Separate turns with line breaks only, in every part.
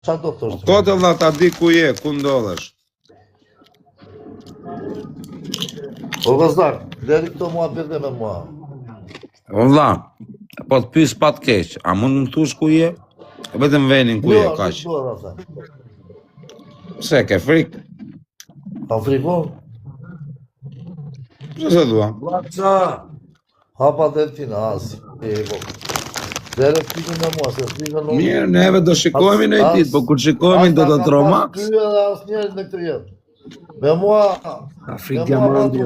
Qa do të thoshtë?
Kote vlla ta di ku je, ku ndodhesh.
O vëzak, deri këto mua bërde me mua.
O vlla, po të pyes pa të keq, a mund më thush ku je? Vetëm venin ku je, kaq.
Jo, nuk duhet.
Pse ke frikë?
Pa frikon?
Pse se dua?
Blaqa! Hapa dhe tina, asi. Dere frikën me mua, se frikën nuk...
Mirë, neve do shikojmë në i ditë, po kur shikojmë do të tromax.
As ka dhe as njerët në këtë jetë. Me mua...
Afrik diamanti.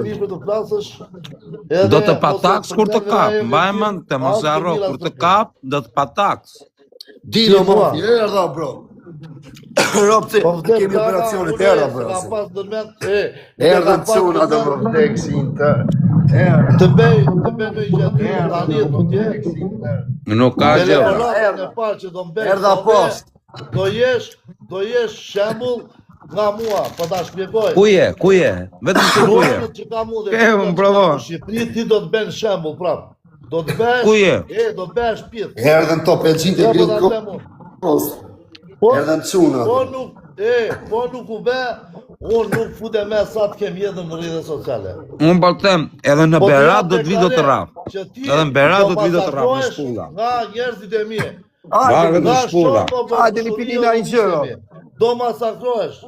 Do të pataks kur të kap, mbajmën, të mos e harro, kur të kap, do të pataks.
Dino mafi, erdha bro. Ropë, kemi operacionit, erdha bro. Erdha të cuna dhe më vdeksin të.
Të bej në i gjatë, tani e të tje.
Nuk ka gjë.
Erdha post. Do jesh shembull nga mua, po ta shpjegoj.
Ku je? Ku je? Vetëm ti ku je? Ke më provo.
Shqipëri ti do të bën shembull prap. Do të bësh.
Ku je?
Do të bësh pit.
Erdhën top 500 e gritë post. Erdhën cuna.
Po nuk u bë, unë nuk futem me sa të kem jetën në rrjetet sociale.
Unë po them, edhe në Berat do të vi do të rraf. Edhe në Berat do të vi do të rraf në shpulla.
Nga njerëzit e mi.
Barë në shpulla.
Hajde një pini nga i gjëro.
Do masakrohesh.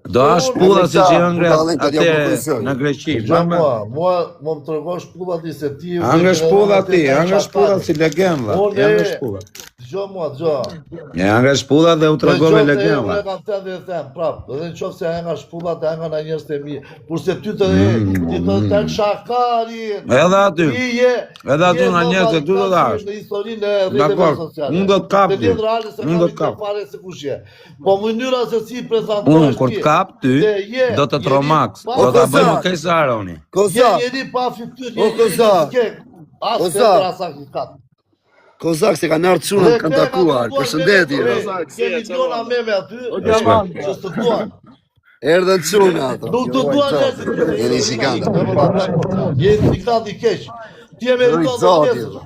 Do a shpulla si që ëngre atë në Greqi.
Mua më tregon shpulla ti se ti...
Angre shpulla ti, angre shpulla si legenda. Angre shpulla.
Dëgjo mua, dëgjo.
Ja nga shpulla dhe u tregove legenda.
Unë kam thënë dhe them, prap, edhe në qoftë se nga shpulla të nga në njerëz të mi, kurse ty të ti të shakari.
Edhe aty. Edhe aty nga njerëz të ty do të dash.
Në historinë e rrjeteve sociale.
Unë do të kap ty. Unë do të kap.
Po mënyra se si prezantohesh
Unë kur të kap ty, do të tromax. Do ta bëjmë kësaj Saroni.
Koza.
Jeni pa fytyrë.
O Koza.
Koza.
Kozak se kanë ardhur çunat kanë takuar. Përshëndetje.
Kemi dona me aty. Që të duan.
Erdhën çuna ato.
Nuk të duan njerëzit.
Jeni shikanta.
Jeni shikanta i keq. Ti e meriton të vdesësh.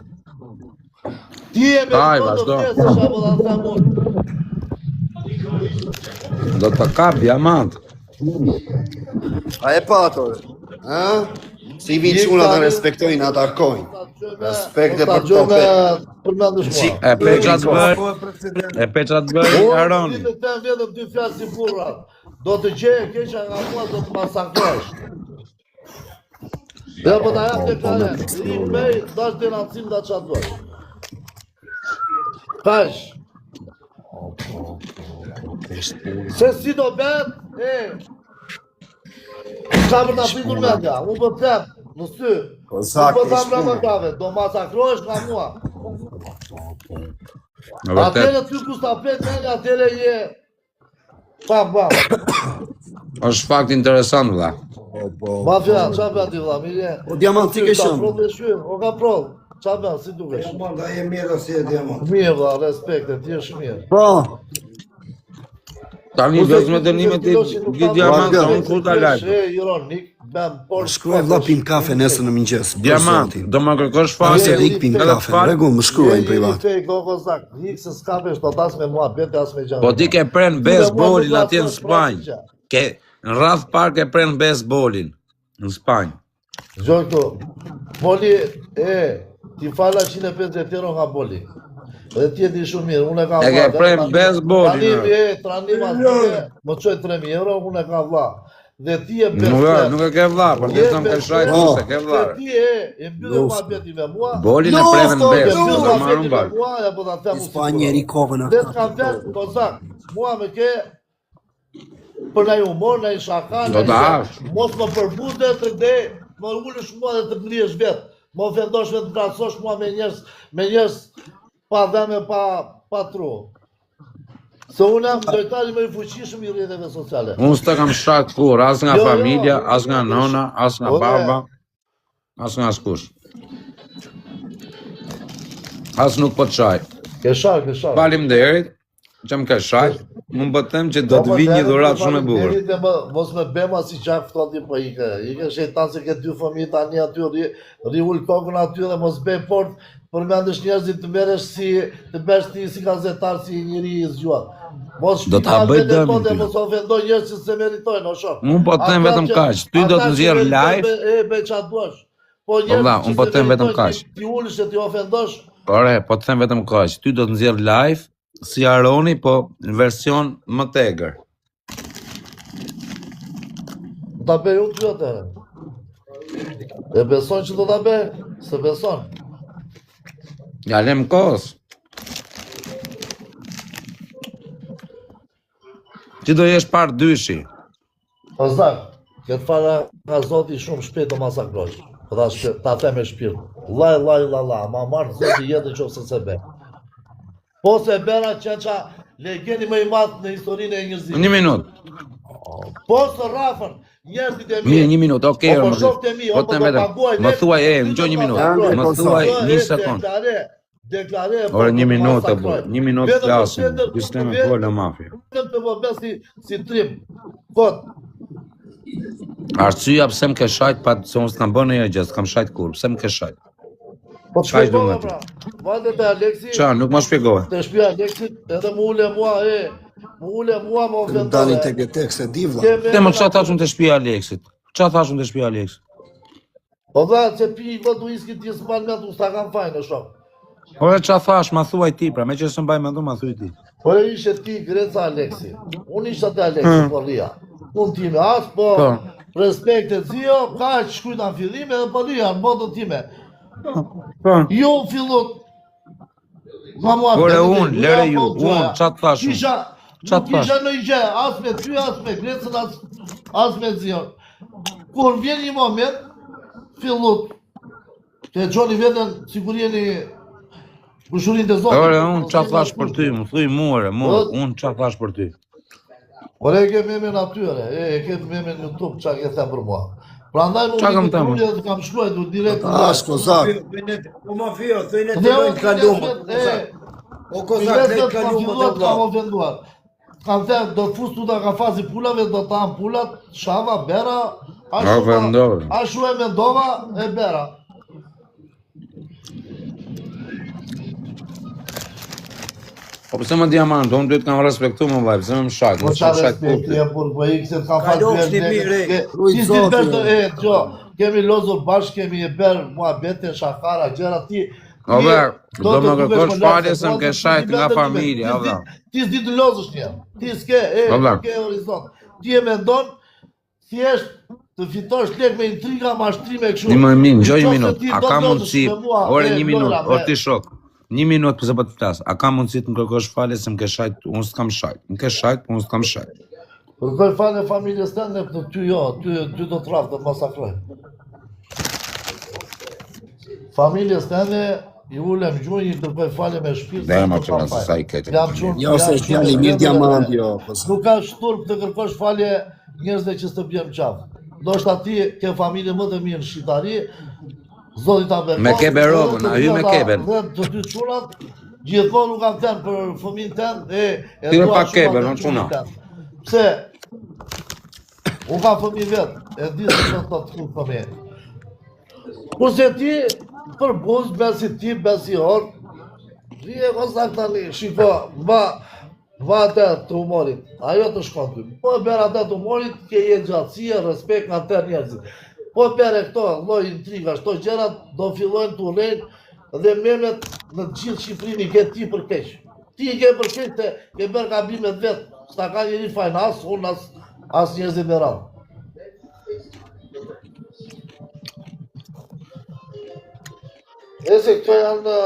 Ti e meriton të vdesësh apo ta thamon.
Do të kap diamant.
A e pato? Ë? Si vinë çuna të respektojnë ata arkojnë. Respekte për topet.
E peçat bëri Aroni.
Ti të vetëm ty flas si burra. Do të gjejë keqja nga mua, do të masakrosh. Dhe po ta jap të kare. Ti bëj dash denancim da çat do. Tash. Se si do bëhet? Ka për ta pritur media, unë po them, në sy. Po ta mbrapa kave, do masakrohesh nga mua. Atëre ty ku sta plet media, atëre je. Pam.
Është fakt interesant valla.
Mafia, çfarë bën ti valla, mirë?
O diamanti ke shëm.
O ka prov. Çfarë bën, si dukesh?
Manda e mirë si e diamant.
Mirë valla, respekte, ti je mirë.
Po.
Tani vëz me dënimet e diamant, unë kur ta laj.
Ironik, bëm por
Shkruaj vlla pim kafe nesër në mëngjes.
Diamant, do më kërkosh
Ose
faqe.
rik pim kafe. Rregull, më shkruaj në privat.
Gokozak, nik se skapesh do tas me mua, bëte as me gjallë.
Po ti ke pren baseballin atje në Spanjë. Ke në rreth park e pren baseballin në Spanjë.
Gjojko, boli, ti fala 150 euro nga boli. Dhe ti e di shumë mirë, unë e kam
vla. E ke pren baseballin.
Tranim atë, më çoj 3000 euro, unë e kam vlla. Dhe ti e bën.
Nuk e ke vlla, por ti s'm ke shajt se ke vlla.
Ti e mbyll muhabetin me mua.
Bolin e pren në bes, do marrun bal.
Spanjeri kovën
Dhe kam thënë Kozak, mua më ke për ndaj humor, ndaj shaka,
do ta hash.
Mos më përbute të dhe, më ulesh mua dhe të ngrihesh vet. Më ofendosh vetë të krahasosh mua me njerëz pa dhëme pa tru. Se unë jam lojtari më i fuqishëm i rrjeteve sociale.
Unë s'të kam shak kur, as nga familja, as nga nona, as nga baba, as nga askush. As nuk po të shaj.
Ke shak.
Faleminderit që më ke shaj. Unë po them që do të vi një dhuratë shumë e bukur.
Mos me bema si qaf këto ti po ike shejtan se ke 2 fëmijë tani aty ri ul kokën aty dhe mos bëj fort. Përmendesh njerëzit të merresh të bësh ti si gazetar, si njëri i zgjuar.
Do ta bëj dëmin ty.
Mos ofendoj njerëz që se meritojnë, o shoh.
Unë po të them vetëm kaq, ty do të nxjerr live.
E bëj çfarë duash. Po njerëz
unë po të them vetëm kaq.
Ti ulesh e ti ofendosh.
Ore, po të them vetëm kaq, ty do të nxjerr live si Aroni, po në version më tegër.
Ta bëj unë ty atë. E beson që do ta bëj? Se beson.
Ja lem kohës. Ti do jesh par dyshi.
Po zak, këtë fara ka zoti shumë shpejt do masakrosh. Po ta them me shpirt. La, ma marr zoti jetën nëse se be. Po se bera qença legendi më i madh në historinë e njerëzimit.
Një minutë.
Po së rafën, njerëzit e mi.
Mirë, një minutë, okej. Po të vetëm. Më thuaj ngjo një minutë. Më thuaj një sekond.
Deklare.
Ore një minutë, një minutë flasim. Sistemi fola mafia.
Vetëm të më besi si trim. Kot.
Arsyeja pse më ke shajt pa se unë s'kam bën ndonjë gjë, s'kam shajt kur. Pse më ke shajt?
Po çfarë do të pra? Vajte te Aleksi.
Qa, nuk më shpjegove.
Te shtëpia Aleksit, edhe më ule mua më ofendove.
Dalin tek se di vlla.
Te më çfarë thashun te shtëpia Aleksit? Çfarë thashun te shtëpia Aleksit?
Po dha se pi vot uiski ti s'mban me tu, s'ta kam fajin e shok.
Ore çfarë thash, ma thuaj ti pra, me që s'mbaj mendon, ma thuaj ti.
Po ishe ti Greca Aleksi. Unë isha te Aleksi po rria. Unë time as po respekt e zio, kaq shkujta në fillim edhe po rria në botën time. Jo fillot.
Ore unë, lere ju, unë, çfarë thash?
Nuk isha në i gjë, as me ty, as me Grecën, as me zion. Kur vjen një moment, fillot. Te gjoni vetën sigurjeni ushurin të zotit.
Ore, unë qa thash për ty, më thuj muare, unë qa thash për ty.
Ore, e ke memen atyre, e ke memen në YouTube, qa ke them për mua. Pra ndaj më
kam thënë?
të kam shkruaj, du direkt në
As kozak.
O mafio, thëjnë të dojnë të kalumë. O kozak, të kalumë të
vla. Kam them, do të fus tu ta ka fazi pulave, do ta am pulat, shava, bera, ashu e mendova, e bera.
Po pëse më diamant, unë duhet kam respektu më vaj, pëse më shajt, më shajt kurti.
Po i këse të kam fazi kemi lozur bashkë, kemi e berë mua bete, shakara, gjera ti.
Obe, do më kërkosh falje se më ke shajt nga familja, obe.
Ti s'di të lozësh një, ti s'ke, ke horizont. Ti e mendon, thjesht të fitosh lek me intriga, mashtrime, këshu.
Një më minë, gjoj një minut, a ka mundësi, ore një minut, orë ti shok. Një minut pëse për të flasë, a ka mundësi të më kërkosh falje se më ke shajt, unë s'kam shajt. Më ke shajt, unë s'kam shajt.
Kërkoj falje familjes të në për ty jo, ty do të rafë, do të masakroj. Familjes të në, i ulem gjuj, i kërkoj falje me shpirë.
Dhe ma që nëse sa i kete.
Jo, se fjali mirë diamant, jo.
Nuk ka shturp të kërkosh falje njerëzve që s'të bjem qafë. Do shta ti ke familje më të mirë në shqitari, Zoti ta bërë.
Me kebe robën, a ju me keben.
Dhe të dy çunat, gjithmonë nuk kam thënë për fëmijën tënd
Ti me pak kebe, në çuna.
Pse? Unë kam fëmijë vet, e di se do të të fëmijë. Kurse ti për buz, besi ti, besi or, rije kosak tani, shiko, mba atë të humorit, ajo të shkon ty. Po e bërë atë të humorit, ke jetë gjatësia, respekt nga të njerëzit. Po pere këto, loj intriga, shto gjerat do fillojnë të urejnë dhe memet në gjithë Shqipërinë i ke ti për keq. Ti i ke për keq të ke bërë gabimet vetë, s'ta ka njëri fajnë as, unë as njerëzit me radhë. E se këto janë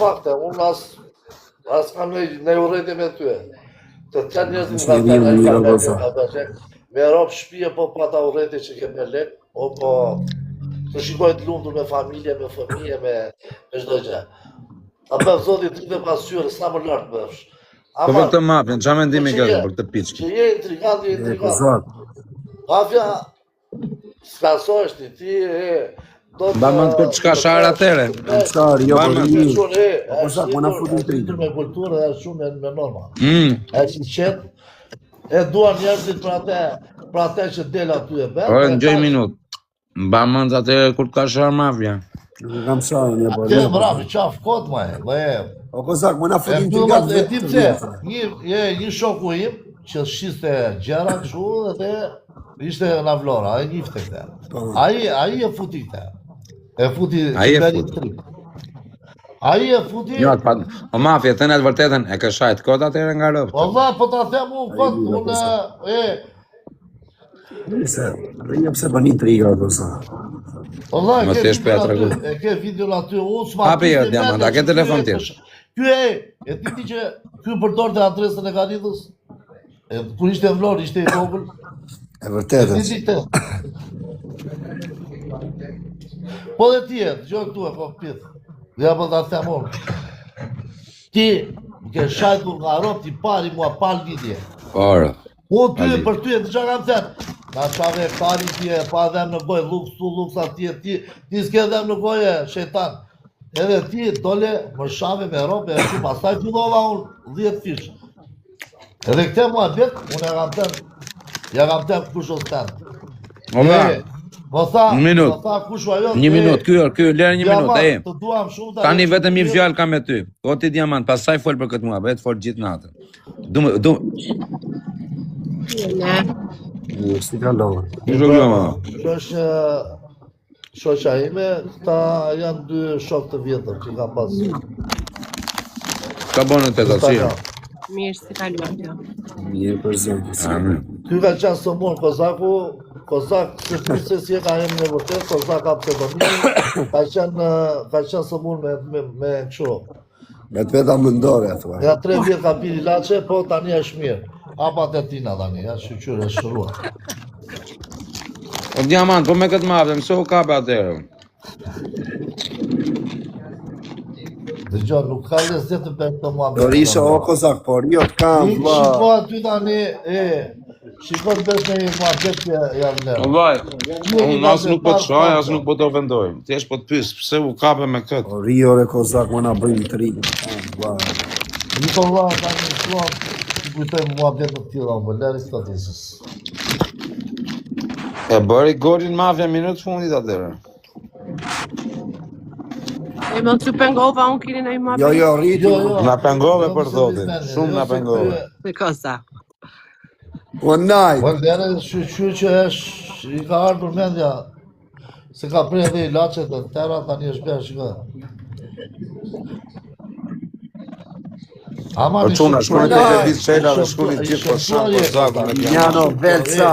fakte, unë as kam në urejtë me tyre. Të të njerëzit nga të me ropë shpije po pa ta urejti që ke me lek, o po të shikoj të lundur me familje, me fëmije, me çdo gjë. A bëf zotit të dhe pasyre, s'na më lartë bëfsh.
Po për të mafën, qa me ndimi këtë për këtë piçki?
Që je intrigant, Mafja, s'kasojshti, ti
Ba më të qka sharë atere.
Sharë, jo për një.
Po sa, po na futin trinë. Me kulturë dhe shumë me norma. E që qetë, e duan njerëzit për atë që del aty e bërë.
Ore, në gjoj minut. Ba më të atere kur të ka sharë mafja.
Nuk kam sharë, një bërë.
Te bravi, qaf kot ma e.
O kozak, më na
E
futin të
filmat
gatë
e ti pse, një shoku im që shiste gjera kështu dhe ishte nga Vlora, ai njifte këte. Ai e futi këte. E futi
Ai e
Qeverit
futi.
3. Ai e futi.
Jo, o mafia, të në të vërtetën, e ka shajt kod atëherë nga rëpë.
Valla, po ta them unë kot, unë
Rrinja pse bën intriga o kozak.
Valla,
Mos jesh për atë rregull.
e ke videon aty, unë s'ma
Hapi jo, Diamant, a ke telefon tjetër?
Ky e ti që ky përdorte adresën e Garidhës? Kur ishte në Vlorë, ishte i vogël.
E vërtetë.
Ti të. Po dhe ti e, dëgjoj këtu e po pith. Dhe apo ta them unë. Ti ke shajtur nga rob, ti pari mua pal lidhje.
Ora.
Unë ty për ty e të që kam thënë. Na qave pari ti e pa dhem në gojë, luks atje, ti s'ke dhem në gojë, shetan. Edhe ti dole më shave me rob, e që pastaj fillova unë 10 fish. Edhe këte mua bet, unë ja kam thënë kush o s'ten.
Ola,
Më tha,
një minut.
më tha kush o ajo.
Një minut, ky lërë një minut, e.
Të duam shumë.
Tani vetëm një fjalë kam me ty. O ti Diamant, pastaj fol për këtë mua, vetë fol gjithë natën.
Si kalova.
Kjo është shoqja ime, këta janë 2 shok të vjetër që kam pas.
Ka bënë të tasirë.
Mirë, si kaluat jo.
Mirë për zonë.
Amen.
Ky ka qenë sëmur, Kozaku, Kozak, se si e ka jem në vërtet, Kozak ka pseudonimin, ka qenë sëmur me kështu.
Me të veta mëndore, thua.
Ja 3 vjet ka piri ilaçe, po tani është mirë. Apat e tina tani, ja shqyqyre shëruar.
O Diamant, po me këtë mafë, mëso u kape atërë.
Dëgjoj, nuk ka lezet të për të mua.
Do risha o kozak, por jo të kam,
Shiko aty tani, shiko të besh me mua që janë lërë.
O vaj, unë asë nuk po të shaj, asë nuk po të ofendoj. Ti është po të pysë, pse u kape me këtë?
O rio re kozak, më na bëjmë të ri.
Nikola, tani shluam, që kujtoj mua betë të tila, më lërë i statisës.
E bëri gorin mafja minut fundit atërë.
E më të pengova, unë kini në i ma
Jo, rriti.
Na pengove për thotin, shumë na pengove.
Në kosa.
O naj.
Po lërë, shqyqy që është, i ka ardhur mendja, se ka prej dhe ilaçet dhe tëra, tani është bërë, shiko.
Po quna, shkuni të Lëviz Qela dhe shkuni gjithë për shumë për zaku me Diamant.
Njano, velca.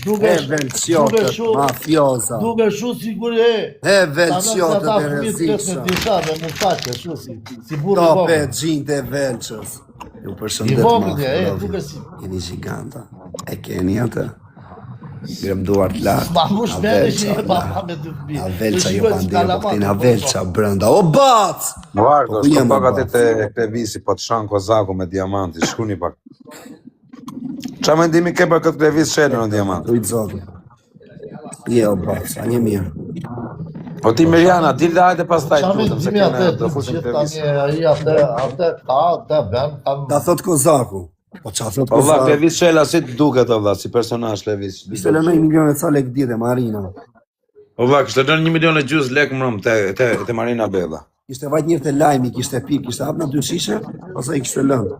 E velciotët, mafioza.
Duke shu sigur e.
E velciotët e rezikësha.
Me mufaqe, shu si burë i
Tope
vogël.
gjinte e velqës. Ju
I
përshëndet
vogël, duke si.
Jeni gjiganta. E keni atë? Gremduar të lartë.
Ma mush me dhe që i baba me dy fëmijë.
A velqa jo pandirë, po këtina velqa brënda. O bac!
Vargo,
Po,
shko
jam
pak
e
aty
bas.
të Klevisi, po të shanë Kozaku me Diamanti, shkuni pak. Qa mendimi ke për këtë Lëviz Qela në Diamant?
Ujtë zotë. Je o bac, a një mirë.
Po ti Mirjana, dilë hajde pas taj
Qa me
tutëm, se
dhimi
kene
atë,
do fushim
gjithë
Klevisi.
tani, atë, ta ben,
Ta thot Kozaku. Po qa thot
O vlla,
Kozaku?
Lëviz Qela si të duket o vlla, si personazh Lëviz.
Ishte lënë 1 milion e ca lek djede, Marina.
O vlla, kishte lënë 1 milion e gjys lek mërëm te Marina Bella.
Ishte vajt njërë të lajmi, kishte pik, kishte hap në 2 shishe, pasaj kishte lënë.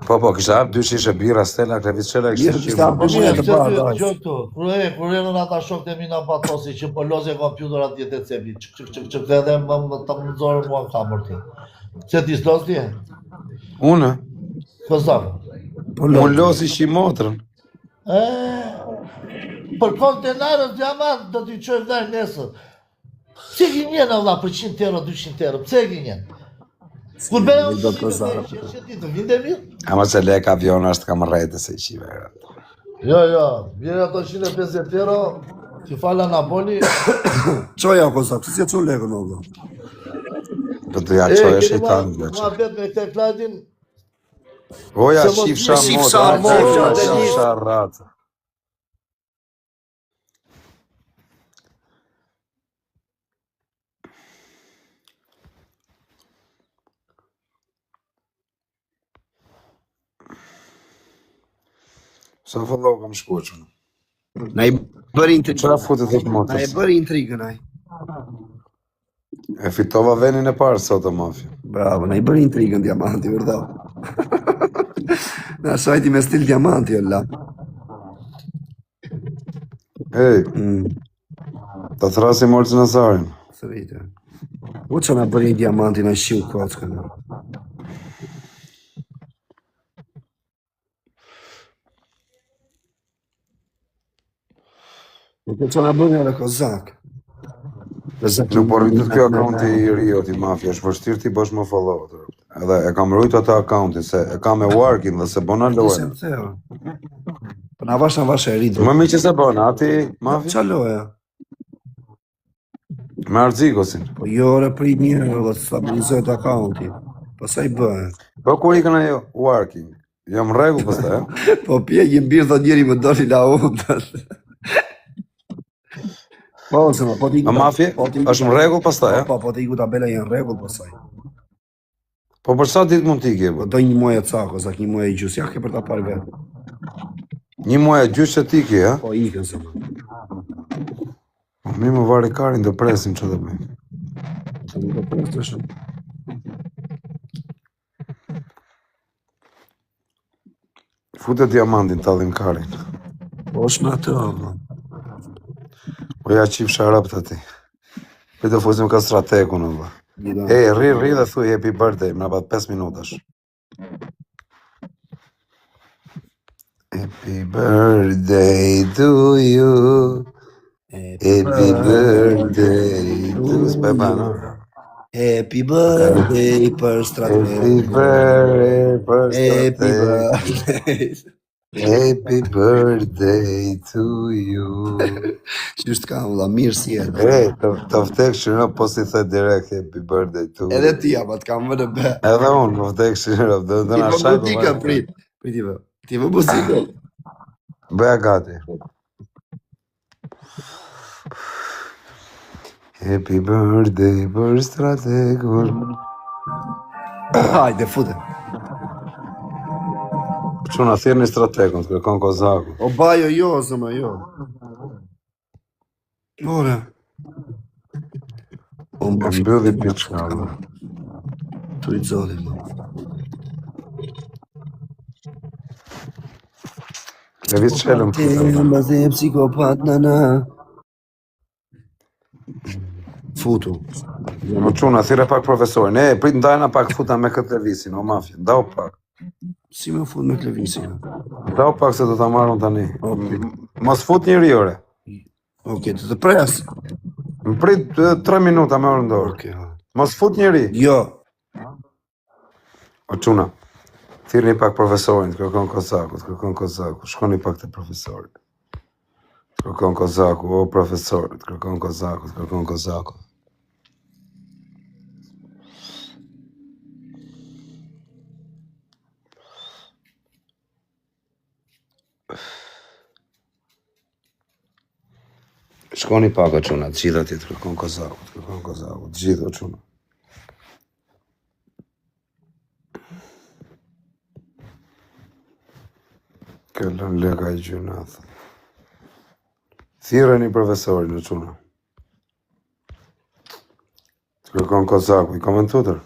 Po, kishte hap 2 shishe bira Stella, Lëviz Qela
Kishte
kishte
hap
qirë.
2 milion të parë, dajtë.
Gjoj këtu, kur erën ata shok të mina patosi që po loze kompjuter atje të cepi, që edhe më të mëndzore mua kamër të. Që ti s'los ti?
Une?
Kozak.
Po
Unë
lënë.
losi shi motrën.
Për kontenarët Diamant do t'i qoj vdaj nesër. Pse gjenjen Allah për 100 euro, 200 euro, pse gjenjen? Kur bërë
Do të Kozak.
që ti të vinde mirë?
Ama se lek avion është kam rrejtë se i qive.
Jo, vjen ato 150 euro, ti fala Napoli.
Qoja o Kozaku, si që lekën o dhe.
Do të ja qoj e shejtan.
Ma bet me këtë Klaudin,
Oja,
Se mos
shifsha
shifsha
motrë,
motrë,
shifsha ratë. Sa fallo kam shkoqën.
Na i bëri intrigën.
Qëra futet të
Na i
motrës?
bëri intrigën, aj.
E fitova venin e parë sot o mafja.
Bravo, na I bërë intrigën diamanti, vërdo. Na shajti me stil diamanti, olla.
Ej, ta thrasim Olcën Asarin.
Së vite. U që na bërë diamanti na shiu kockën. Nuk që na bërë edhe kozak.
Nuk po rritet kjo akaunti I Riot I Mafia, është vështirë ti bësh më follow. Edhe e kam rujt atë akauntin, se e kam me working dhe se bona loja.
Po na vash e rritë.
Më mi që se bona, ati Mafia?
Qa loja?
Me Arzikosin.
Po jo, re prit njërë dhe stabilizohet akaunti. Po sa I bëhe?
Po kur I kanë ajo working? Jam rregull pastaj, ja?
Po pjek I mbirë thot njeri më doli la undës. Po, se po t'i
Mafia, është më rregull pastaj, ja?
Po t'i ku tabela janë rregull pastaj.
Po për sa ditë mund t'i ke?
Po do një muaj e cako, sak një muaj e gjus, ja ke për ta parë vetë.
Një muaj e gjysë që ti ke, ja?
Po ikën se më.
Mi më vari karin, do presim që dhe bëjmë.
Se më do pres të shumë.
Fute diamantin, t'adhim karin.
Po është me atë, vëllë.
Po ja qip sharap të ti. Për të fusim ka strategun, vëllë. Ri dhe thuj happy birthday, më napat 5 minutash. Happy birthday to you. Happy birthday to you. S'pepa, no?
Happy birthday për strategë. Happy birthday.
Happy birthday to you.
Qështë ka vëlla, mirë si edhe.
Të vtek shërë, po si the direkt happy birthday to you.
Edhe ti, ama të kam vënë be.
Edhe unë, po vtek shërë, dhe në shaj për
Ti prit. Priti vë. Ti vë muzikën.
Bëja gati. Happy birthday për strategur.
Hajde, fute.
Quna, thirë një strategun, të kërkon kozaku.
O bajo, jo, zëma, jo. Ore. O më
Mbylli piçka.
Tu I zoli, më.
Dhe visë qelëm.
Më dhe psikopat, nana. Futu.
Më quna, thire pak profesorin. Prit ndajna pak futa me këtë levisin, o mafja. Ndau pak.
Si me fut me klevisin?
Ndau pak se do ta marrën tani. Mos fut njëri ore.
Oke, të pres.
Më prit 3 minuta me orën dorë.
Oke, ha.
Mos fut njëri.
Jo.
O quna, thirni pak profesorin, të kërkon kozaku, shkoni pak të profesorit. Të kërkon kozaku, o profesorit, të kërkon kozaku. Shkoni pak o quna, të gjitha ti të kërkon kozaku, të gjitha o quna. Këllën lega I gjunath. Thireni profesorin o quna. Të kërkon kozaku, I komentutër.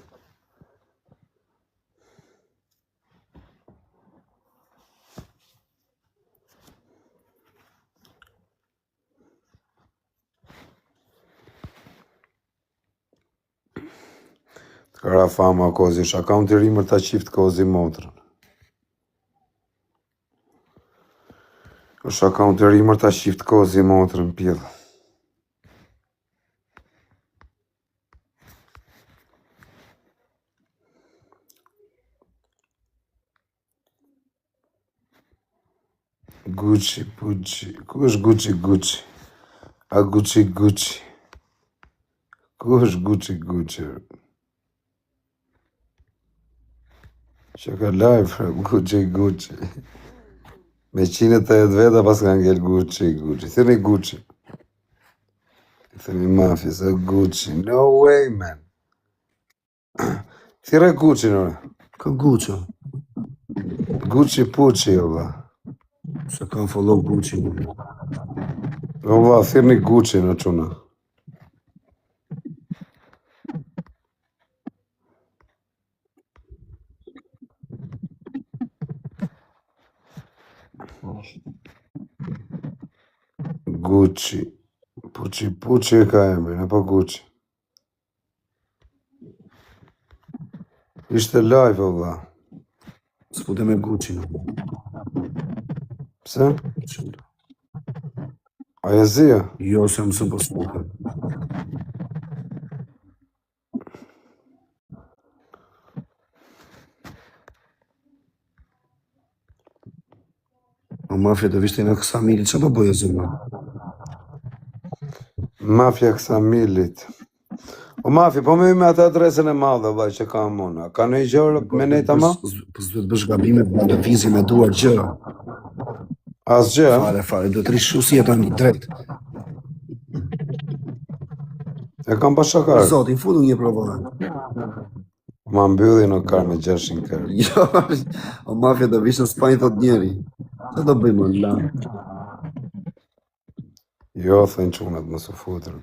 Kara fama kozi, është akaunti rimër ta qift kozi motrën. është akaunti rimër ta qift kozi motrën pjellë. Gucci. Ku është Gucci? A Gucci. Ku është Gucci? Që ka live, Gucci. Me 180 veta pas ka ngell Gucci. Thirni Gucci. Thirni mafia, se Gucci. No way, man. Thire Gucci, nëre.
Ka Gucci.
Gucci Pucci, oba.
Se kam follow Gucci.
Oba, thirni Gucci në quna. Gucci. Pucci e ka emrin, apo Gucci? Ishte live, o vlla.
S'fute me Gucci.
Pse? Aja zia?
Jo, se mësën po s'fute. O mafja të vishte në kësa mili, që po bëjë zëma?
Mafja Ksamillit. O mafi, po me atë adresën e madhe, vaj, që ka mona. Ka në i gjërë me nejta ma?
Po s'duhet bësh gabime për në vizi me duar gjë.
As gjë?
Fare, duhet rishu si jeton një drejt.
E kam pa shakar.
Zotin, futu një provojë.
Ma mbylli në kar me 600 kërë.
Jo, o mafja të vishë në Spanjë thot njeri. Që do bëjmë në la?
Jo, thënë qunat, më së futër.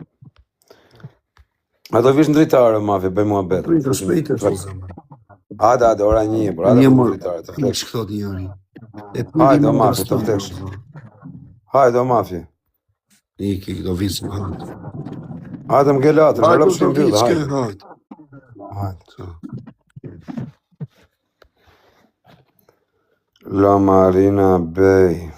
A do vish në dritare, mafja, bëj mua betë.
Pritër shpejtë e zëmë.
Ade, ora një, bro, ade
Një
në
më
dritare, të
Që
flesh.
thot njeri?
Hajde, o mafja, të flesh. Hajde, o mafja.
Iki, do visë më hajtë.
Hajde, më gelatër, më rëpë shumë bjullë, hajde.
Hajtë.
Hajde. La Marina Bay.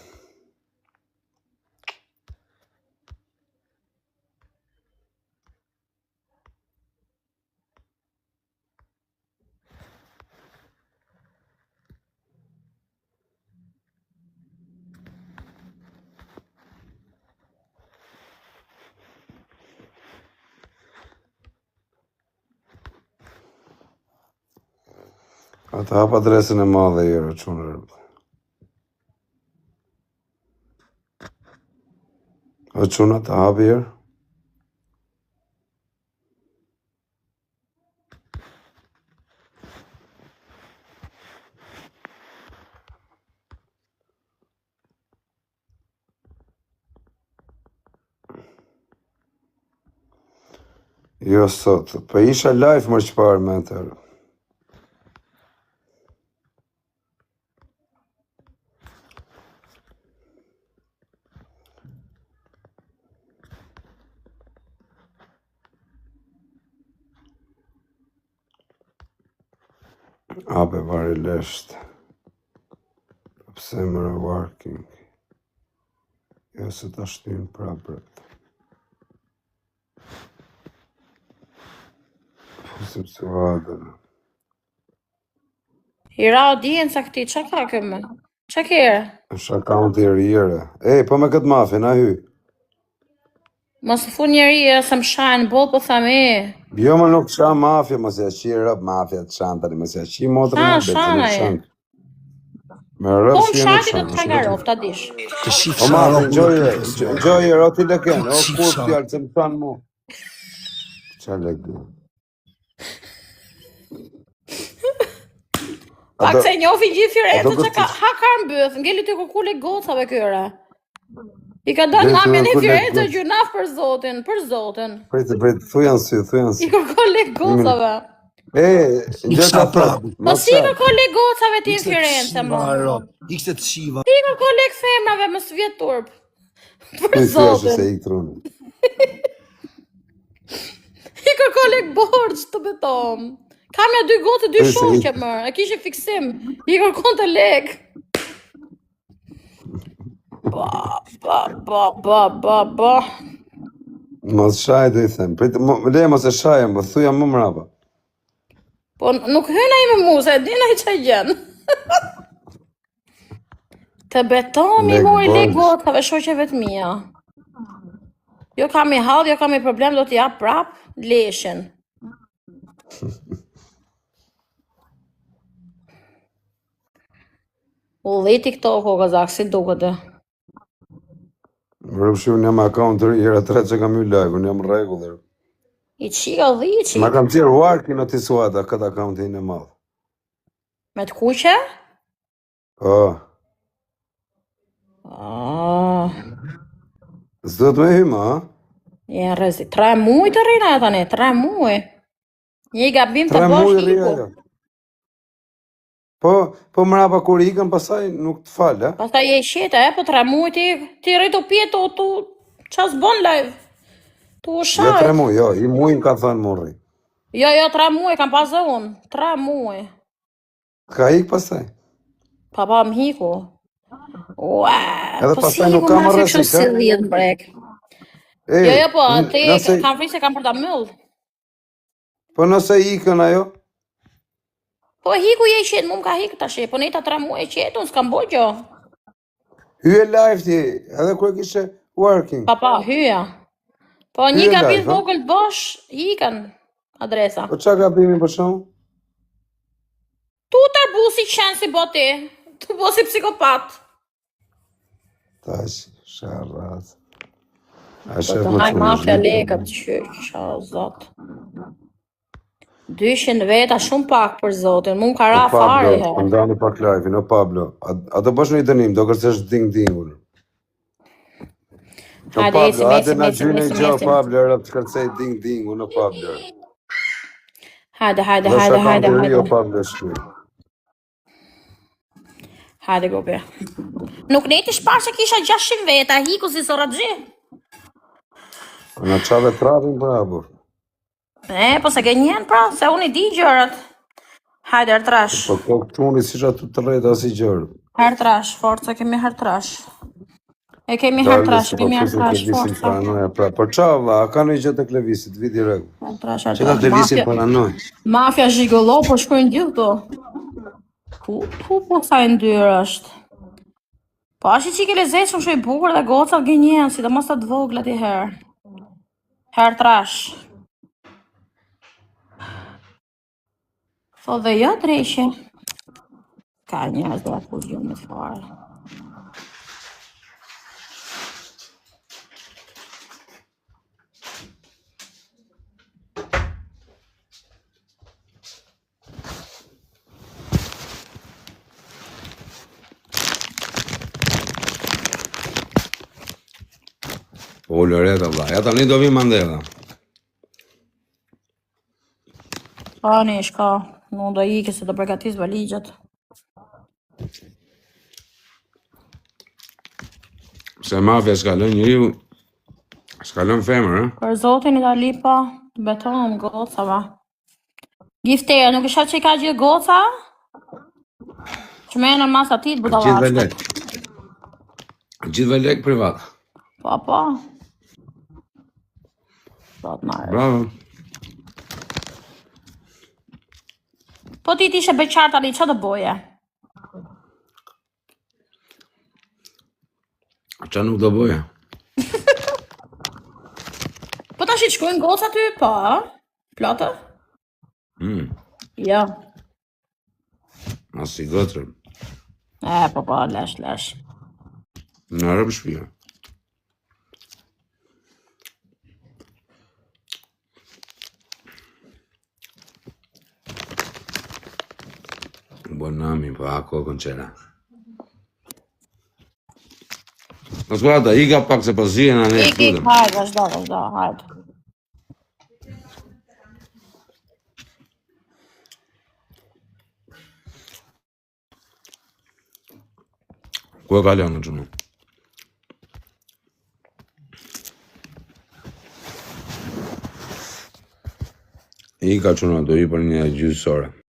Ata hap adresën e madhe jero, qunër. O quna të hap jero? Jo sot, po isha live më çfarë me atërë. Ape vari lesht. Pse më working. Jo se ta shtin prapret. Fusim se vadër.
Hira audienca këti, që ka këmë? Që kere?
Është akaunti i rire. Ej, po me këtë mafin, a hy?
Mos të fu njeri e se më shajnë bol, po tham e.
Jo më nuk qa mafja, mos ja qi rëp mafja të shantari, mos ja qi motrën e
Shana e.
Me rëp
Po
që
më
jenë
shajti
shanë.
të të karof, ta dish.
Të shifë
O mafi,
shara.
gjoje, roti leken, o
Shif
kur
shara.
fjallë që më tanë mu. Qa leken?
Pak se njofi gjithë Firenze
ato
që ka
kërti-
hakar mbëth, ngelli të kukule gocave këra. I ka dalë nga
Ngelli të
mene
kukule
Firenze
goc-
gjunaf për zotin, për zotin.
Pritë, thu janë sy, thu janë
I
sy.
kërkole gocave.
E, gjëta
pragu.
Po si i kërkole gocave ti në Firenze, mo?
Ikse të shiva.
Ti i kërkole femrave më së vjetë turp. Për
Thuj thjesht se
zotin.
i trunë.
I kërkole borç të betom. Kamja 2 gotë, 2
Thuj se i-
shoqe mërë, e kishe fiksim. I kërkon të lek. Ba.
Mos shaj do i them. Pritë, le mos e shajem, po thuja më mrapa.
Po nuk hyna i me mu, se e dina i që gjenë. Të betomi
Lek
mori lek
borç.
gotave shoqeve të mia. Jo kam i hall, jo kam i problem, do t'i jap prap leshin. U dhe TikTok o kazak, si duket dhe.
Rëpshi, unë jam akaunt të rira 3 që kam ju live, unë jam regullër.
I qika dhe i qika.
Ma kam qirë warki në tisuata këtë akauntin e madhë.
Me të kuqe?
Po,
Ah,
s'do të me hyma, ha?
jenë rezi. 3 muj të rina e tani, 3 muj. Një gabim të
3
bosh
muj rria
hiku.
jo. Po mrapa kur ikën, pastaj nuk të fal, a?
Pastaj je qeta, po 3 muaj ti rritu pjetu, tu ças bon live. Tu
Jo
shaj.
3 muaj, jo, i muajin ka thënë morri.
Jo, 3 muaj kam pasë unë. 3 muaj.
Ka ik pastaj.
Papa më hiku. Ua,
Edhe
po
pastaj
si
nuk
hiku
ka
ma
më
kështu
rrezik,
si
a?
10 brek. Jo, po, ti kam frikë se kam për ta myll.
Po nëse ikën ajo,
Po hiku je qetë, mu më ka hikë tash, po nejta 3 muaj qetë, unë s'kam bo gjo.
hyje live ti, edhe kur kishe working.
Papa, hyja. Po një
Hyje
gabim
live, ha?
vogël bosh, hikën adresa.
Po çka gabimi për shkakun?
Tu tërbusi qenë si boti, tu bo si psikopat.
Tash, sharrat. A
Po
shef
të
më
haj
të
mafja lekët, që zot. 200 veta shumë pak për zotin, mu më ka ra fare
Pablo,
herë.
ndani pak live-in, o Pablo. A do bësh një dënim, do kërcesh ding-dingun. O
Hajde,
Pablo, hajde na
mesim.
gjyne gjo, Pablo, era të kërcej ding-dingun, o Pablo.
Hajde.
O Pablo, shkuj.
Hajde, gobe. Nuk ne ti shpar që kisha 600 veta, hiku si soragji.
Në qave trapin, bravo.
Po se ke njen pra, se unë I di gjërat. Hajde, hertrash.
Po këtu unë si aty të rrejt as I gjërë.
Hertrash, forca, kemi hertrash. E kemi hertrash, forca.
Pra, po qava, a ka në I gjë të klevisit, vidi regu.
Hertrash.
Që ka klevisit paranoj?
Mafja zhigollo, po shkojnë gjithë to. Po sa e ndyrë është. Po ashtë që I ke lezet shumë shoj bukur dhe gocat gënjen, si dhe mos të dvoglat I herë. Hertrash. Po dhe jo drejshe. Ka njerëz dhe ku jo me fare.
Po lëreta, vla. Ja tani do vi Mandela.
Pa një shka, nuk do ike se do përgatis valigjet.
Se mafja s'kalon njëriu, s'kalon femër, eh?
Për zotin Itali pa, beton gocava. Gifteja, nuk isha që I ka gjithë goca? Që me në masa ti të budalashtë.
Gjithve lek. Gjithve lek privat.
Pa. Sot marrë.
Bravo.
Po ti t'ishe beqar tani, që do boje?
Qa nuk do boja?
Po tash I shkojnë goca ty, pa? Platë? Jo.
As I gotër.
Po, lesh.
Në rëpë shpia. Buonami, pa ako konqera. Në skuata, Iga pak se pas zhjena ne studem.
Hajde, vazhdo, hajde.
Ku e kalon në qënë? Iga qënë, do I për një gjysore.